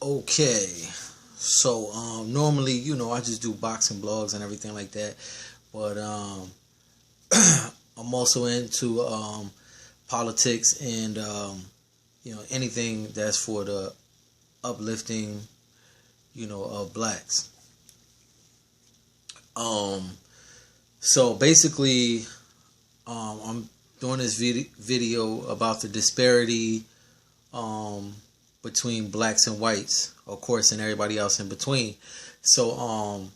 Okay, so normally, I just do boxing blogs and everything like that, but I'm also into politics and anything that's for the uplifting, of blacks. Um, so basically, I'm doing this video about the disparity between blacks and whites, of course, and everybody else in between. So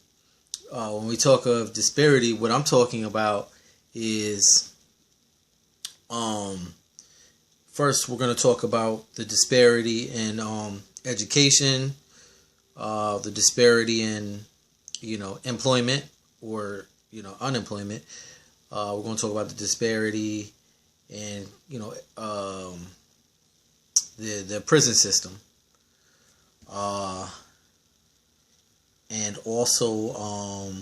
when we talk of disparity, what I'm talking about is first we're going to talk about the disparity in education, the disparity in employment or unemployment. We're going to talk about the disparity in the prison system, and also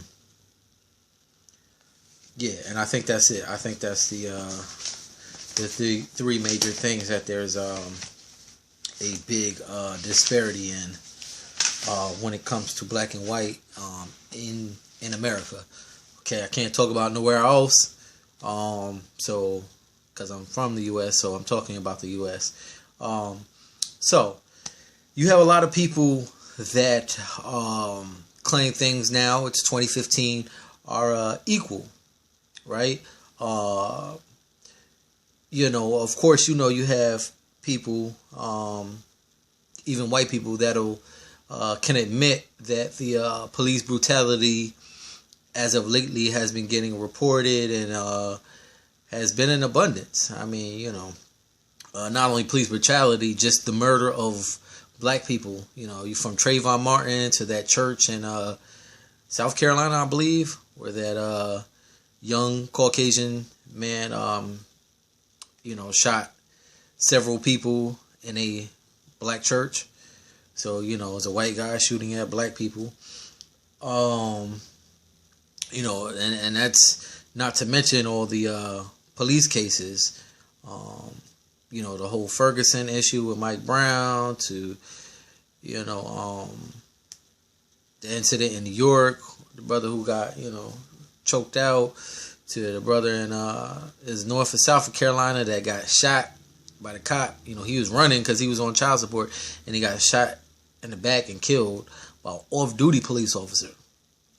and I think that's it. I think that's the three major things that there's a big disparity in when it comes to black and white in America. Okay, I can't talk about nowhere else, so because I'm from the U.S., so I'm talking about the U.S. So you have a lot of people that claim things now, it's 2015, are equal, right? Of course, you have people, even white people, that'll can admit that the police brutality as of lately has been getting reported and has been in abundance. I mean, not only police brutality, just the murder of black people. You from Trayvon Martin to that church in South Carolina, I believe, where that young Caucasian man, shot several people in a black church. So, it's a white guy shooting at black people. And that's not to mention all the police cases. The whole Ferguson issue with Mike Brown to, the incident in New York, the brother who got, choked out, to the brother in is North or South of Carolina that got shot by the cop. He was running because he was on child support, and he got shot in the back and killed by an off-duty police officer,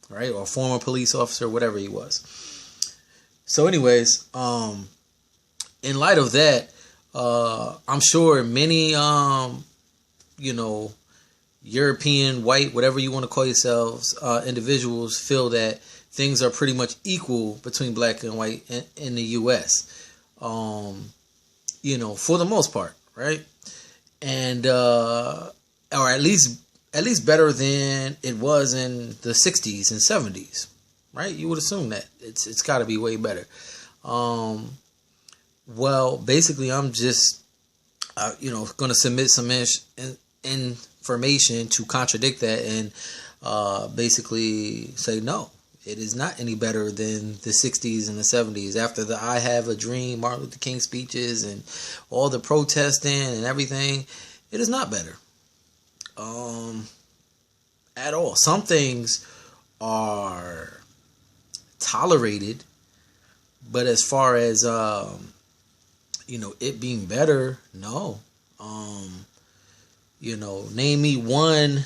right, or a former police officer, whatever he was. So, anyways, in light of that, I'm sure many, European, white, whatever you want to call yourselves, individuals feel that things are pretty much equal between black and white in the U.S., for the most part, right? And, or at least better than it was in the 60s and 70s, right? You would assume that. It's got to be way better. Well, basically, I'm just, going to submit some information to contradict that and basically say no. It is not any better than the 60s and the 70s. After the I Have a Dream, Martin Luther King speeches, and all the protesting and everything, it is not better. At all. Some things are tolerated, but as far as, it being better, no. Name me one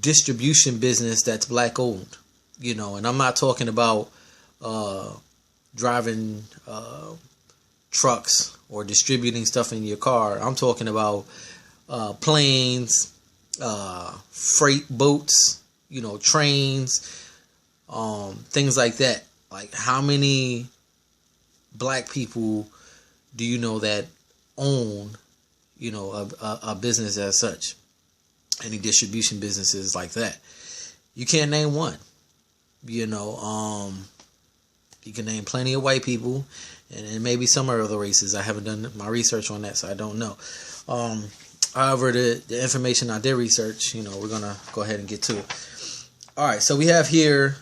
distribution business that's black owned. And I'm not talking about driving trucks or distributing stuff in your car. I'm talking about planes, freight boats, trains, things like that. Like, how many black people do you know that own, a business as such? Any distribution businesses like that? You can't name one. You can name plenty of white people and maybe some other races. I haven't done my research on that, so I don't know. However, the information I did research, we're going to go ahead and get to it. All right, so we have here,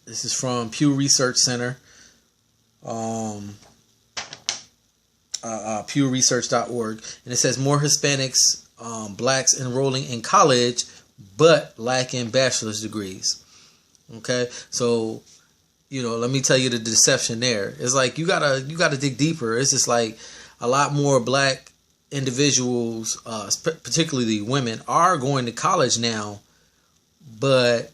this is from Pew Research Center, pewresearch.org, and it says more Hispanics blacks enrolling in college but lacking bachelor's degrees. Okay, so let me tell you the deception there. It's like you gotta dig deeper. It's just like a lot more black individuals, particularly women, are going to college now, but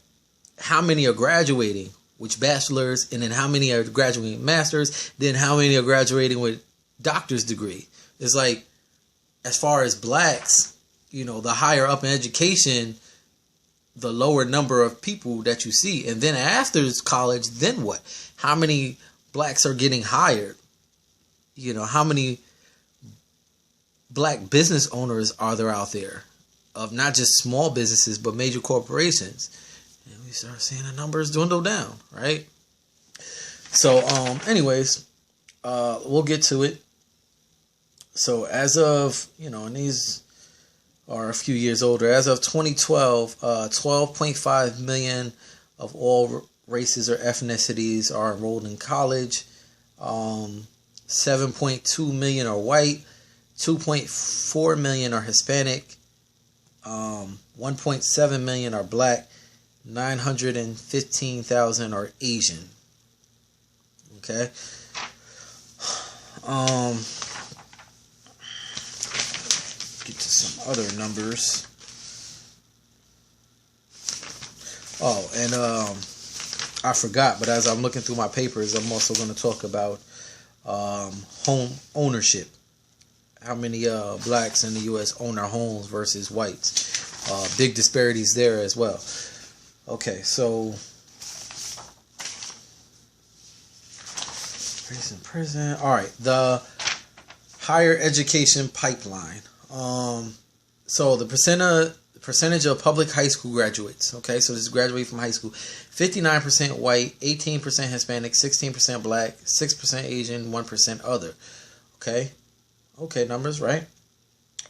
how many are graduating with bachelor's, and then how many are graduating with master's, then how many are graduating with doctor's degree? It's like, as far as blacks, the higher up in education, the lower number of people that you see. And then after college, then what? How many blacks are getting hired? How many black business owners are there out there, of not just small businesses, but major corporations? And we start seeing the numbers dwindle down, right? So, anyways, we'll get to it. So as of, and these are a few years older, as of 2012, 12.5 million of all races or ethnicities are enrolled in college. 7.2 million are white, 2.4 million are Hispanic, 1.7 million are black, 915,000 are Asian. Okay. Get to some other numbers. Oh, and I forgot, but as I'm looking through my papers, I'm also going to talk about home ownership. How many blacks in the U.S. own their homes versus whites? Big disparities there as well. Okay, so prison. All right, the higher education pipeline. So the percentage of public high school graduates. Okay, so this is graduate from high school. 59% white, 18% Hispanic, 16% black, 6% Asian, 1% other. Okay, numbers, right?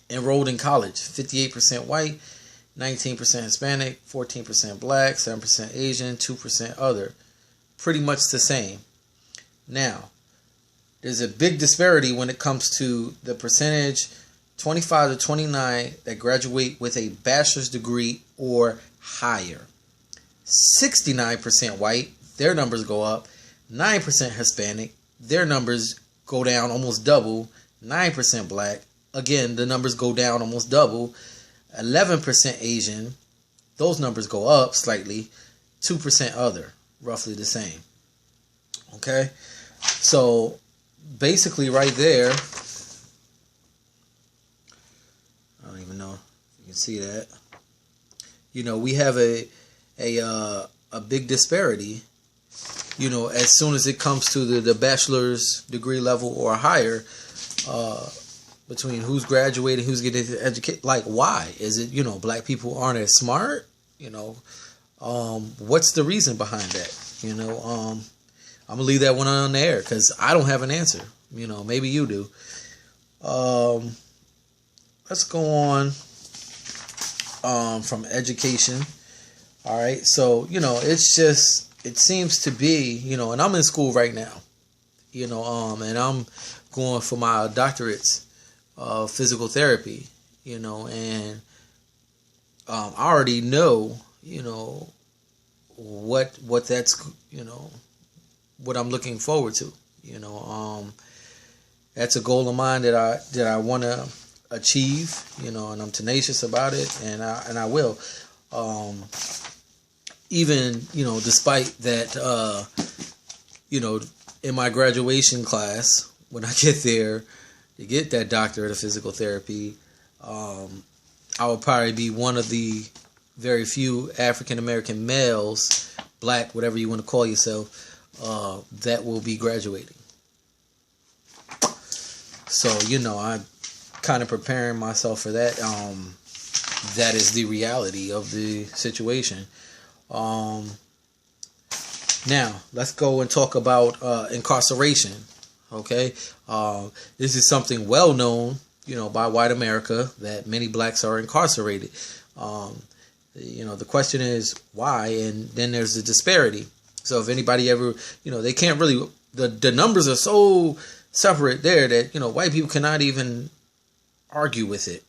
Enrolled in college. 58% white, 19% Hispanic, 14% black, 7% Asian, 2% other. Pretty much the same. Now, there's a big disparity when it comes to the percentage 25 to 29 that graduate with a bachelor's degree or higher. 69% white, their numbers go up. 9% Hispanic, their numbers go down almost double. 9% black, again, the numbers go down almost double. 11% Asian, those numbers go up slightly. 2% other, roughly the same. Okay, so basically right there, I don't even know if you can see that. We have a big disparity. As soon as it comes to the bachelor's degree level or higher, between who's graduating, who's getting educated. Like, why? Is it, black people aren't as smart? What's the reason behind that? I'm going to leave that one on the air because I don't have an answer. Maybe you do. Let's go on from education. All right. So, it seems to be, and I'm in school right now, and I'm going for my doctorates of physical therapy, and I already know, what that's, what I'm looking forward to. That's a goal of mine that I want to achieve, and I'm tenacious about it, and I will. Even, despite that, in my graduation class, when I get there to get that doctorate of physical therapy, I will probably be one of the very few African American males, black, whatever you want to call yourself, that will be graduating. So, I'm kind of preparing myself for that. That is the reality of the situation. Now, let's go and talk about incarceration. Okay, this is something well known, by white America, that many blacks are incarcerated. The question is why, and then there's the disparity. So if anybody ever, they can't really, the numbers are so separate there that, white people cannot even argue with it.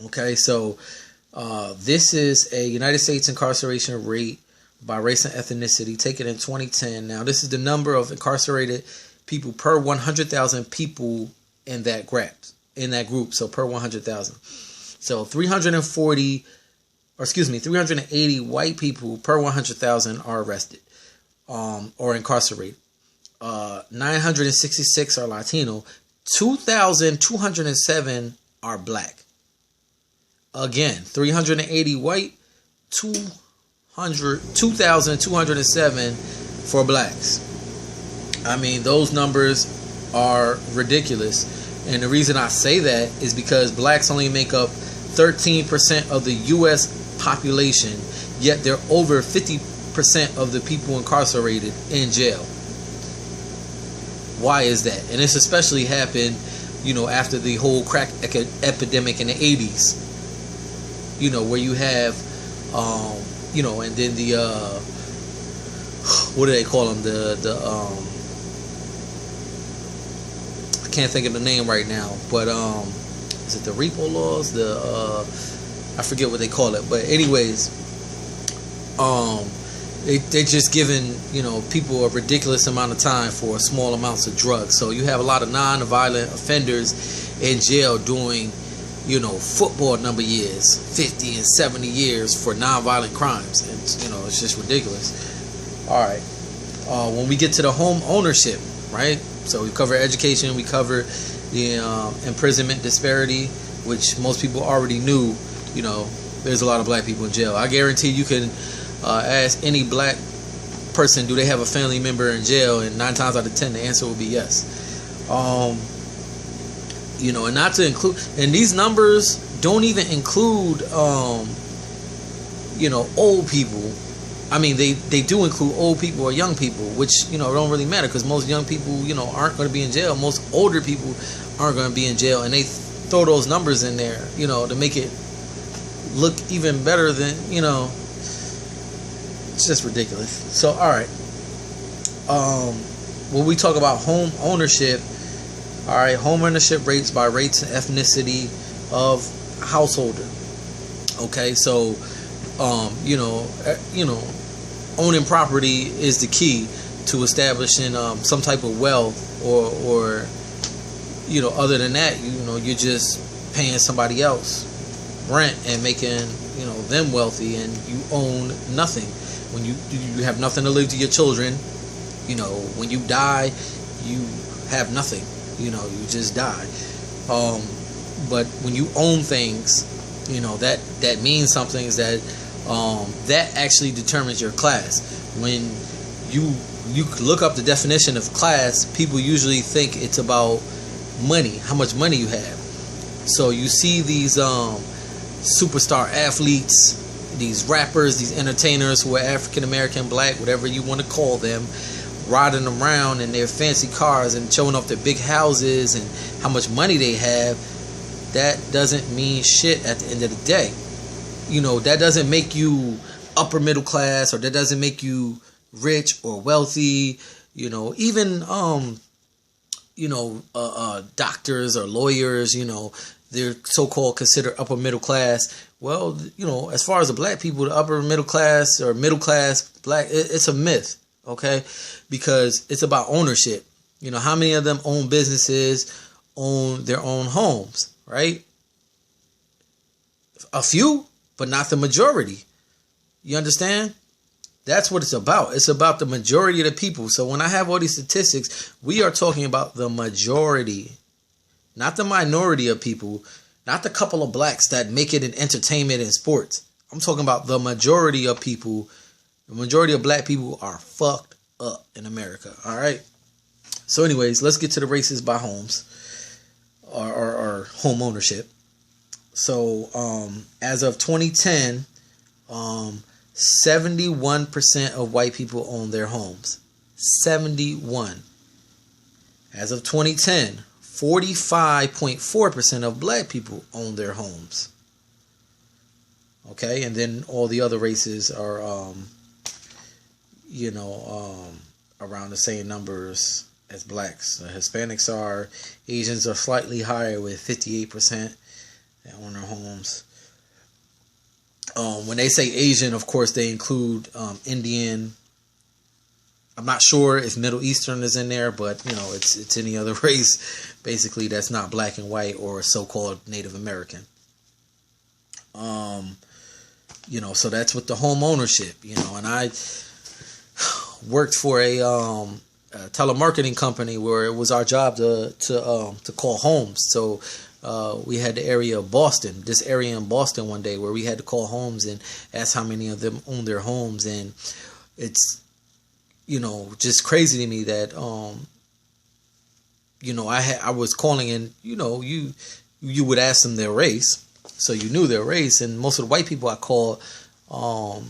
Okay, so this is a United States incarceration rate by race and ethnicity taken in 2010. Now, this is the number of incarcerated people per 100,000 people in that group. So per 100,000. So 380 white people per 100,000 are arrested or incarcerated. 966 are Latino. 2,207 are black. Again, 380 white, 2,207 for blacks. I mean, those numbers are ridiculous. And the reason I say that is because blacks only make up 13% of the U.S. population, yet they're over 50% of the people incarcerated in jail. Why is that? And this especially happened, after the whole crack epidemic in the 80s. Where you have, and then the, what do they call them? I can't think of the name right now, but is it the repo laws? I forget what they call it, but anyways, they just giving people a ridiculous amount of time for small amounts of drugs. So you have a lot of non-violent offenders in jail doing football number years, 50 and 70 years for non-violent crimes, and it's just ridiculous. All right, when we get to the home ownership, right? So we cover education, we cover the imprisonment disparity, which most people already knew. There's a lot of black people in jail. I guarantee you can ask any black person, do they have a family member in jail, and 9 times out of 10 the answer will be yes. And not to include, and these numbers don't even include old people. I mean, they do include old people or young people, which don't really matter, because most young people aren't going to be in jail. Most older people aren't going to be in jail, and they throw those numbers in there to make it look even better than it's just ridiculous. So all right, when we talk about home ownership, all right, home ownership rates by race and ethnicity of householder. Okay, so owning property is the key to establishing some type of wealth, or other than that, you're just paying somebody else rent and making them wealthy, and you own nothing. When you have nothing to leave to your children, when you die, you have nothing. You just die. But when you own things, that means something, is that that actually determines your class. When you look up the definition of class, people usually think it's about money, how much money you have. So you see these superstar athletes, these rappers, these entertainers who are African American, black, whatever you want to call them, riding around in their fancy cars and showing off their big houses and how much money they have. That doesn't mean shit at the end of the day. That doesn't make you upper middle class, or that doesn't make you rich or wealthy. Even doctors or lawyers, they're so-called considered upper middle class. Well, as far as the black people, the upper middle class or middle class black, it's a myth, okay? Because it's about ownership. How many of them own businesses, own their own homes, right? A few, but not the majority. You understand? That's what it's about. It's about the majority of the people. So when I have all these statistics, we are talking about the majority, not the minority of people, not the couple of blacks that make it in entertainment and sports. I'm talking about the majority of people. The majority of black people are fucked up in America. All right. So anyways, let's get to the races by homes or home ownership. So as of 2010, 71% of white people own their homes. 71. As of 2010, 45.4% of black people own their homes. Okay, and then all the other races are, around the same numbers as blacks. Hispanics are, Asians are slightly higher with 58%. that own their homes. When they say Asian, of course, they include Indian. I'm not sure if Middle Eastern is in there, but it's any other race, basically, that's not black and white or so-called Native American. So that's with the home ownership, and I worked for a telemarketing company where it was our job to call homes. So we had the area of Boston, this area in Boston one day where we had to call homes and ask how many of them own their homes. And it's, just crazy to me that, I was calling and, you would ask them their race. So you knew their race. And most of the white people I called, or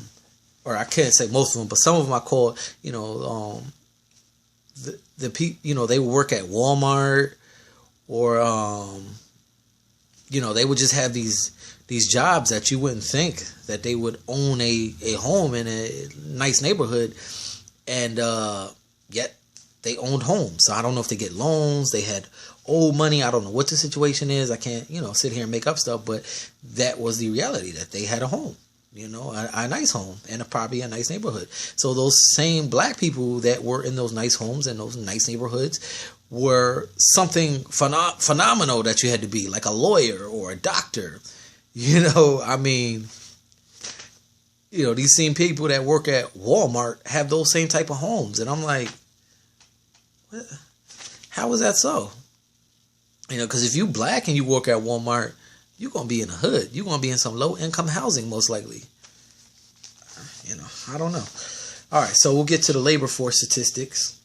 I can't say most of them, but some of them I called, the people, they would work at Walmart or, they would just have these jobs that you wouldn't think that they would own a home in a nice neighborhood, and yet they owned homes. So I don't know if they get loans, they had old money. I don't know what the situation is. I can't, sit here and make up stuff, but that was the reality, that they had a home, a nice home and probably a nice neighborhood. So those same black people that were in those nice homes and those nice neighborhoods were something phenomenal that you had to be, like a lawyer or a doctor. These same people that work at Walmart have those same type of homes. And I'm like, what? How is that so? Because if you black and you work at Walmart, you're going to be in the hood. You're going to be in some low-income housing, most likely. I don't know. All right, so we'll get to the labor force statistics.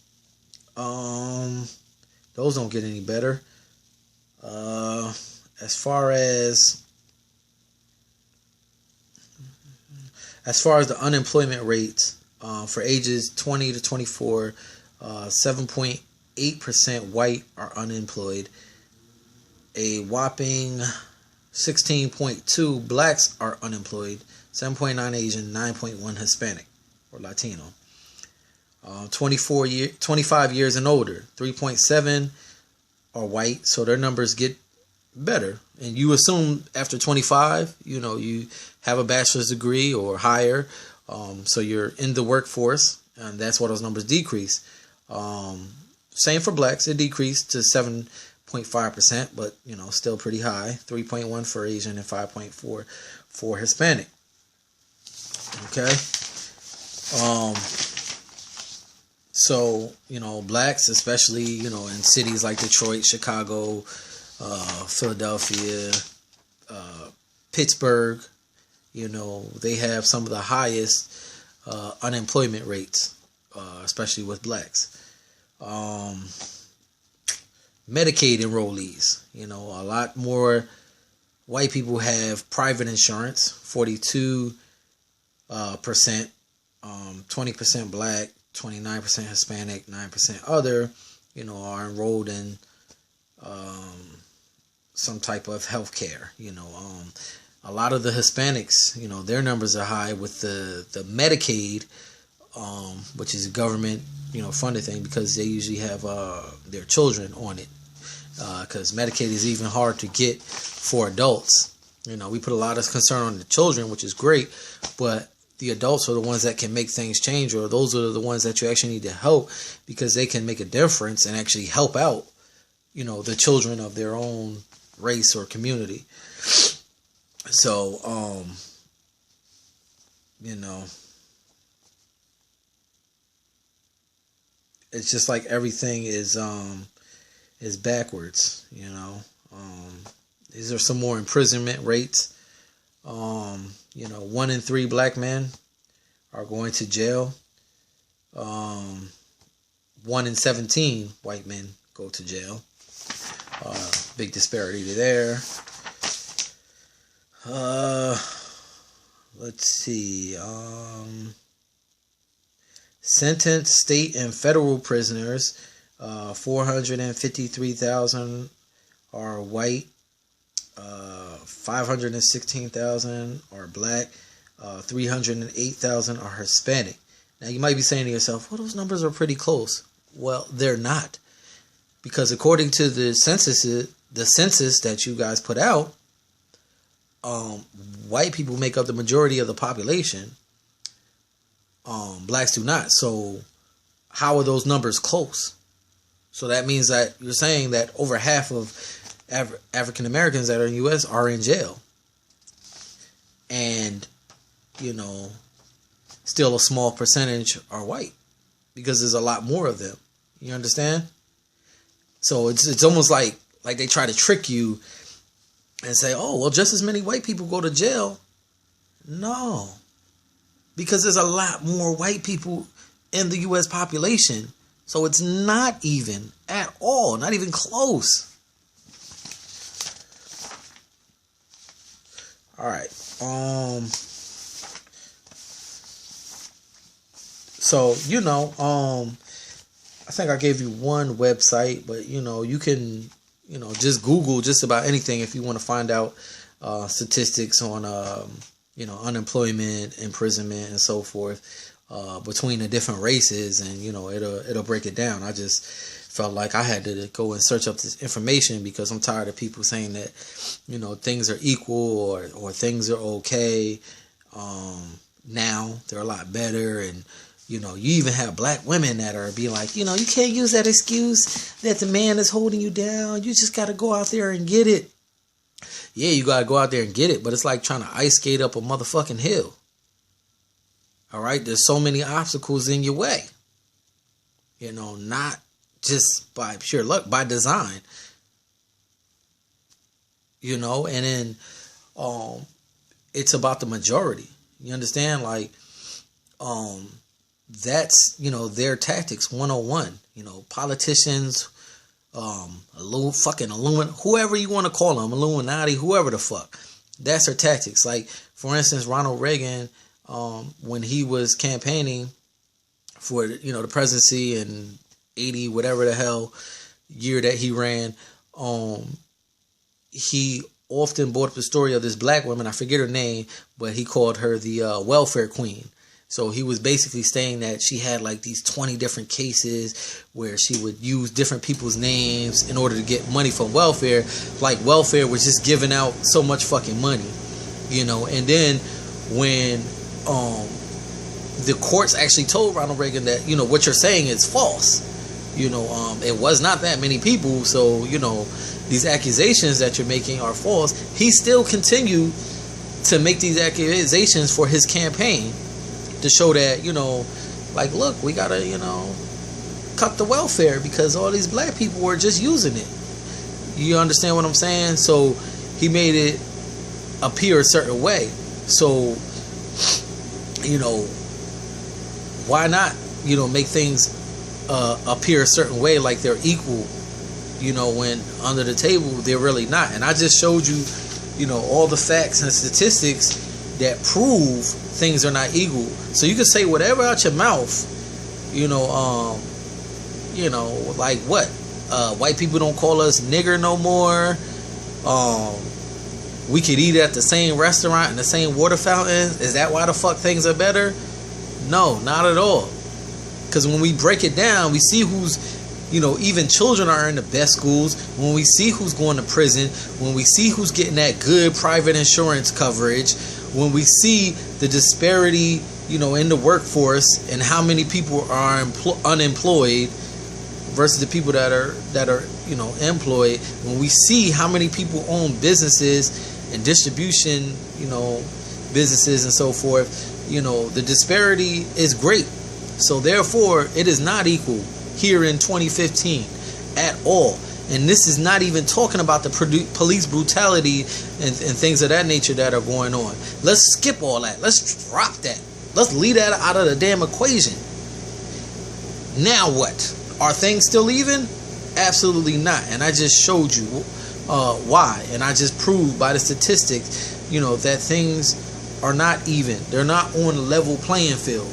Those don't get any better. As far as the unemployment rates for ages 20 to 24, 7.8% white are unemployed. A whopping 16.2 blacks are unemployed, 7.9 Asian, 9.1 Hispanic or Latino. 25 years and older, 3.7 are white, so their numbers get better. And you assume after 25, you have a bachelor's degree or higher, so you're in the workforce, and that's why those numbers decrease. Same for blacks, it decreased to 7.5%, but still pretty high. 3.1 for Asian and 5.4 for Hispanic. Okay. So, blacks, especially, in cities like Detroit, Chicago, Philadelphia, Pittsburgh, they have some of the highest unemployment rates, especially with blacks. Medicaid enrollees, a lot more white people have private insurance, 42%, 20% black, 29% Hispanic, 9% other, are enrolled in some type of health care. A lot of the Hispanics, their numbers are high with the Medicaid, which is a government, funded thing, because they usually have their children on it. Because Medicaid is even hard to get for adults. We put a lot of concern on the children, which is great, but the adults are the ones that can make things change, or those are the ones that you actually need to help, because they can make a difference and actually help out, the children of their own race or community. So, it's just like everything is backwards, These are some more imprisonment rates. 1 in 3 black men are going to jail. 1 in 17 white men go to jail. Big disparity there. Let's see. Sentenced state and federal prisoners, 453,000 are white, 516,000 are black, 308,000 are Hispanic. Now you might be saying to yourself, well, those numbers are pretty close. Well, they're not, because according to the census that you guys put out, white people make up the majority of the population. Blacks do not. So how are those numbers close? So that means that you're saying that over half of African Americans that are in the U.S. are in jail. And, still a small percentage are white. Because there's a lot more of them. You understand? So it's almost like they try to trick you and say, oh, well, just as many white people go to jail. No. Because there's a lot more white people in the U.S. population. So it's not even at all, not even close. All right. So, I think I gave you one website, but, you can, just Google just about anything if you want to find out statistics on, unemployment, imprisonment, and so forth between the different races, and, it'll break it down. I just felt like I had to go and search up this information because I'm tired of people saying that, things are equal or things are okay. Now they're a lot better, and you even have black women that are being like, you can't use that excuse that the man is holding you down. You just got to go out there and get it. Yeah, you got to go out there and get it, but it's like trying to ice skate up a motherfucking hill. All right, there's so many obstacles in your way. Not just by pure luck, by design. And then it's about the majority. You understand? Like, that's, their tactics 101. Politicians, fucking Illuminati, whoever you want to call them, Illuminati, whoever the fuck. That's their tactics. Like, for instance, Ronald Reagan, when he was campaigning for, the presidency in 80, whatever the hell year that he ran, he often brought up the story of this black woman. I forget her name, but he called her the welfare queen. So he was basically saying that she had like these 20 different cases where she would use different people's names in order to get money from welfare. Like welfare was just giving out so much fucking money, And then when the courts actually told Ronald Reagan that, what you're saying is false. It was not that many people. So, these accusations that you're making are false. He still continued to make these accusations for his campaign to show that, like, look, we got to, cut the welfare because all these black people were just using it. You understand what I'm saying? So he made it appear a certain way. So, why not, make things appear a certain way like they're equal, when under the table they're really not. And I just showed you, all the facts and statistics that prove things are not equal. So you can say whatever out your mouth, like what? White people don't call us nigger no more. We could eat at the same restaurant and the same water fountain. Is that why the fuck things are better? No, not at all. Because when we break it down, we see who's, even children are in the best schools. When we see who's going to prison, when we see who's getting that good private insurance coverage, when we see the disparity, in the workforce and how many people are unemployed versus the people that are employed, when we see how many people own businesses and distribution, businesses and so forth, the disparity is great. So therefore, it is not equal here in 2015 at all. And this is not even talking about the police brutality and things of that nature that are going on. Let's skip all that. Let's drop that. Let's leave that out of the damn equation. Now what? Are things still even? Absolutely not. And I just showed you why. And I just proved by the statistics, that things are not even. They're not on a level playing field.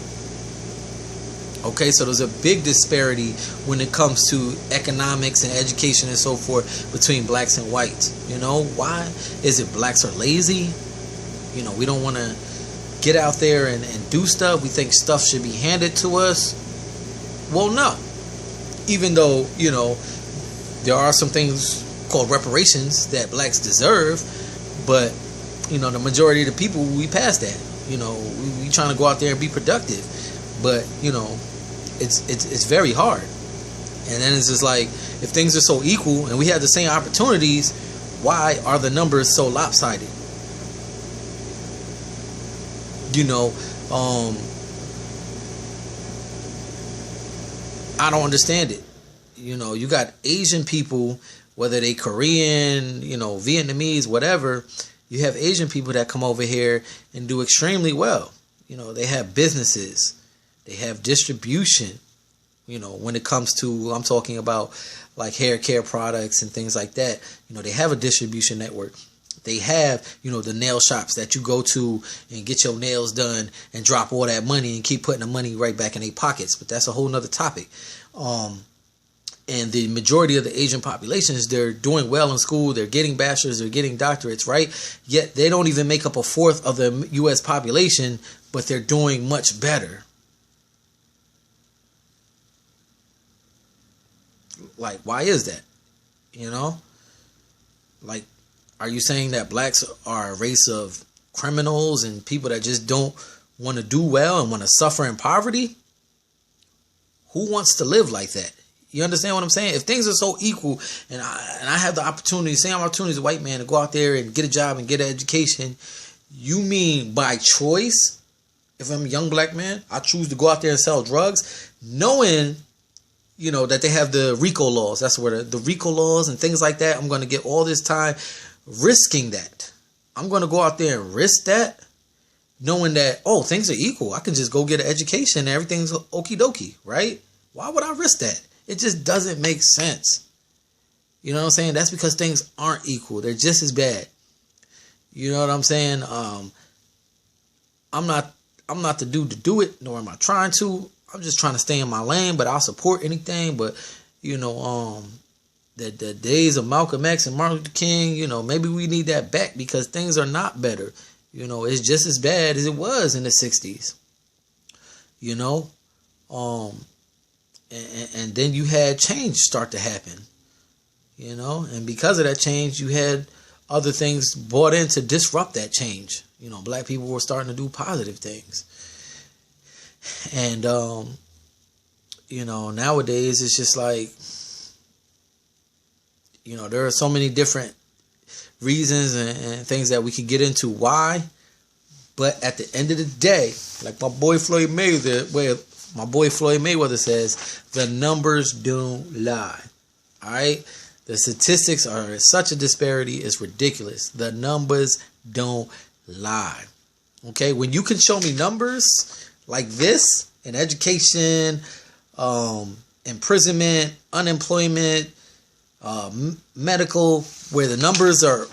Okay, so there's a big disparity when it comes to economics and education and so forth between blacks and whites. Why? Is it blacks are lazy? We don't want to get out there and do stuff. We think stuff should be handed to us. Well, no. Even though, there are some things called reparations that blacks deserve. But, the majority of the people, we past that. We trying to go out there and be productive, but it's very hard. And then it's just like, if things are so equal and we have the same opportunities, why are the numbers so lopsided? I don't understand it. You got Asian people, whether they Korean, Vietnamese, whatever. You have Asian people that come over here and do extremely well. They have businesses, they have distribution. When it comes to, I'm talking about like hair care products and things like that. They have a distribution network. They have, the nail shops that you go to and get your nails done and drop all that money and keep putting the money right back in their pockets. But that's a whole nother topic. And the majority of the Asian populations, they're doing well in school. They're getting bachelors, they're getting doctorates, right? Yet they don't even make up a fourth of the U.S. population, but they're doing much better. Like, why is that? Like, are you saying that blacks are a race of criminals and people that just don't want to do well and want to suffer in poverty? Who wants to live like that? You understand what I'm saying? If things are so equal and I have the opportunity, same opportunity as a white man, to go out there and get a job and get an education, you mean by choice? If I'm a young black man, I choose to go out there and sell drugs, knowing that they have the RICO laws. That's where the RICO laws and things like that. I'm going to get all this time risking that. I'm going to go out there and risk that, knowing that, things are equal. I can just go get an education and everything's okie dokie, right? Why would I risk that? It just doesn't make sense. You know what I'm saying? That's because things aren't equal. They're just as bad. You know what I'm saying? I'm not the dude to do it, nor am I trying to. I'm just trying to stay in my lane, but I'll support anything. But, the days of Malcolm X and Martin Luther King, maybe we need that back because things are not better. It's just as bad as it was in the 60s. And then you had change start to happen. And because of that change, you had other things brought in to disrupt that change. Black people were starting to do positive things. And, nowadays it's just like, there are so many different reasons and things that we can get into why. But at the end of the day, like my boy Floyd Mayweather says, the numbers don't lie. All right. The statistics are such a disparity. It's ridiculous. The numbers don't lie. Okay. When you can show me numbers like this in education, imprisonment, unemployment, medical, where the numbers are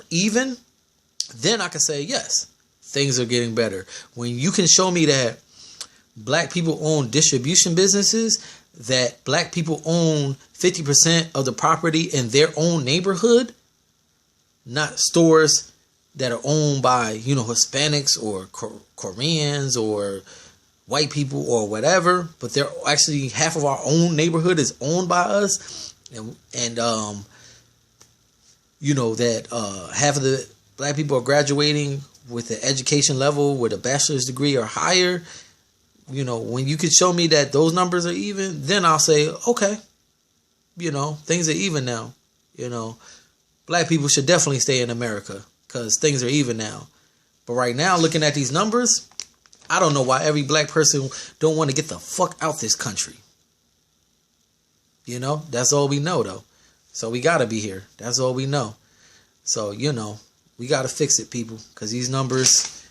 even, then I can say, yes, things are getting better. When you can show me that black people own distribution businesses, that black people own 50% of the property in their own neighborhood, not stores that are owned by, Hispanics or Koreans or white people or whatever, but they're actually half of our own neighborhood is owned by us. And that half of the black people are graduating with an education level with a bachelor's degree or higher. When you could show me that those numbers are even, then I'll say, okay, things are even now. Black people should definitely stay in America because things are even now. But right now, looking at these numbers, I don't know why every black person don't want to get the fuck out this country. That's all we know, though. So we got to be here. That's all we know. So, we got to fix it, people, because these numbers,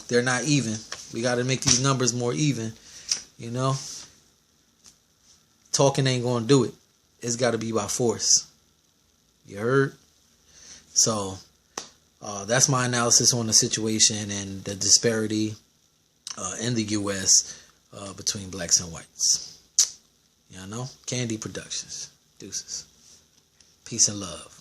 they're not even. We got to make these numbers more even, Talking ain't going to do it. It's got to be by force. You heard? So, that's my analysis on the situation and the disparity in the U.S. Between blacks and whites. Candy Productions. Deuces. Peace and love.